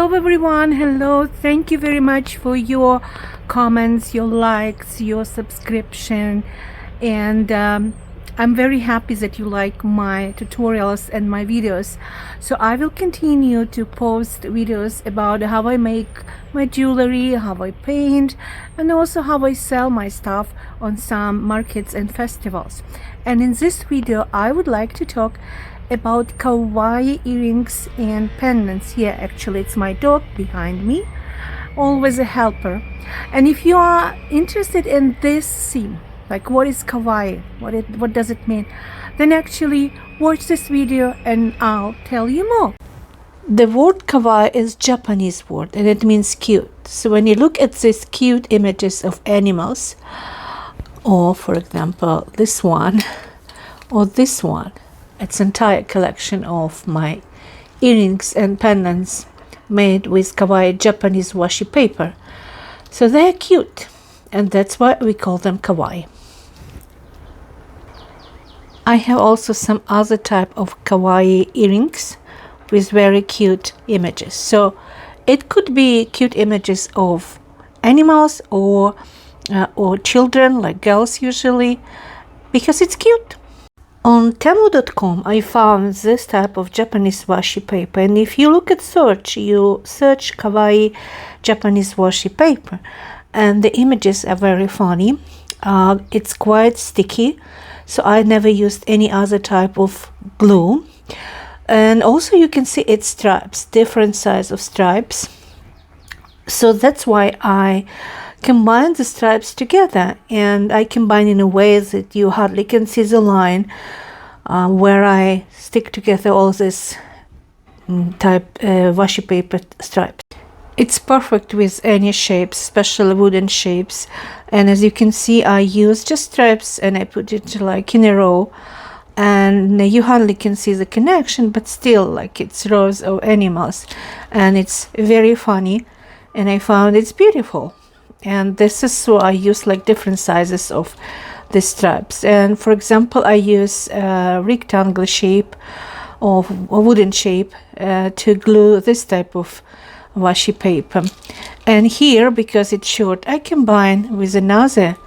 Hello everyone, hello, thank you very much for your comments, your likes, your subscription, and I'm very happy that you like my tutorials and my videos. So I will continue to post videos about how I make my jewelry, how I paint, and also how I sell my stuff on some markets and festivals. And in this video I would like to talk about kawaii earrings and pendants. Yeah, actually it's my dog behind me, always a helper. And if you are interested in this theme, like what is kawaii, what does it mean, then actually watch this video and I'll tell you more. The word kawaii is Japanese word and it means cute. So when you look at these cute images of animals, or for example this one or this one, it's entire collection of my earrings and pendants made with kawaii Japanese washi paper. So they're cute, and that's why we call them kawaii. I have also some other type of kawaii earrings with very cute images. So it could be cute images of animals or children, like girls usually, because it's cute. On Temu.com I found this type of Japanese washi paper, and if you look at search, you search kawaii Japanese washi paper, and the images are very funny. It's quite sticky, so I never used any other type of glue. And also you can see its stripes, different size of stripes. So that's why I combine the stripes together, and I combine in a way that you hardly can see the line where I stick together all this type washi paper stripes. It's perfect with any shapes, especially wooden shapes. And as you can see, I use just stripes and I put it like in a row, and you hardly can see the connection, but still like it's rows of animals, and it's very funny, and I found it's beautiful. And this is so I use like different sizes of the stripes. And for example, I use a rectangle shape or a wooden shape to glue this type of washi paper. And here, because it's short, I combine with another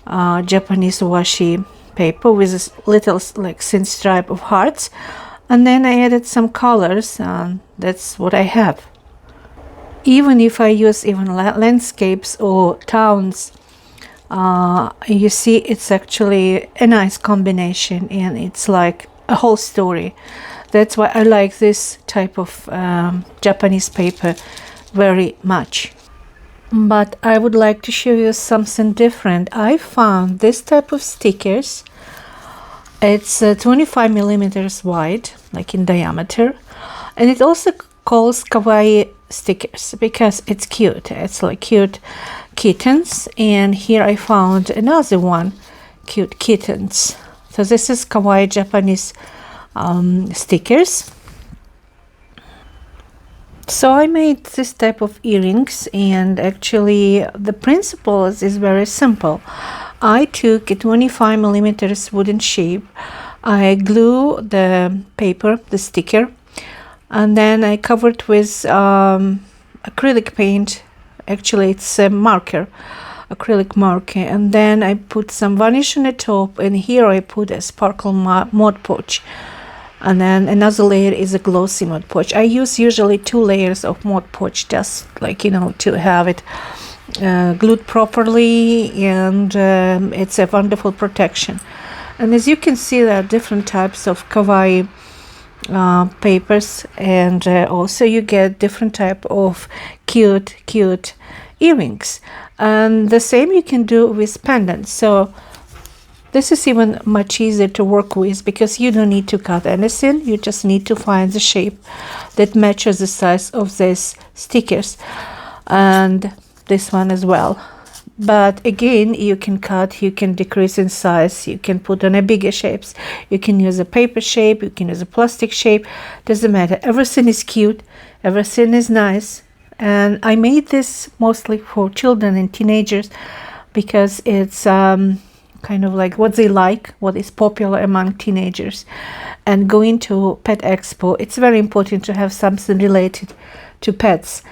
Japanese washi paper with this little like thin stripe of hearts, and then I added some colors, and that's what I have. Even if I use even landscapes or towns, you see it's actually a nice combination, and it's like a whole story. That's why I like this type of Japanese paper very much. But I would like to show you something different. I found this type of stickers. It's 25 millimeters wide, like in diameter, and it also calls kawaii stickers because it's cute. It's like cute kittens, and here I found another one, cute kittens. So this is kawaii Japanese stickers. So I made this type of earrings, and actually the principle is very simple. I took a 25 millimeters wooden shape, I glue the paper, the sticker, and then I covered with acrylic paint. Actually it's a marker, acrylic marker, and then I put some varnish on the top, and here I put a sparkle Mod Podge, and then another layer is a glossy Mod Podge. I use usually 2 layers of Mod Podge, just like, you know, to have it glued properly, and it's a wonderful protection. And as you can see, there are different types of kawaii papers, and also you get different type of cute earrings, and the same you can do with pendants. So this is even much easier to work with because you don't need to cut anything, you just need to find the shape that matches the size of these stickers, and this one as well. But again, you can cut, you can decrease in size, you can put on a bigger shapes, you can use a paper shape, you can use a plastic shape, doesn't matter. Everything is cute, everything is nice. And I made this mostly for children and teenagers because it's kind of like what they like, what is popular among teenagers. And going to Pet Expo, it's very important to have something related to pets.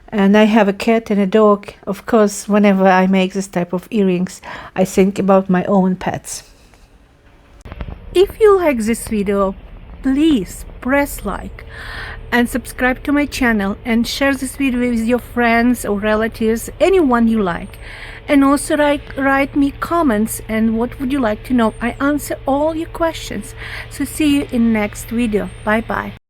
And I have a cat and a dog. Of course, whenever I make this type of earrings, I think about my own pets. If you like this video, please press like and subscribe to my channel and share this video with your friends or relatives, anyone you like. And also write me comments and what would you like to know. I answer all your questions. So see you in next video. Bye bye.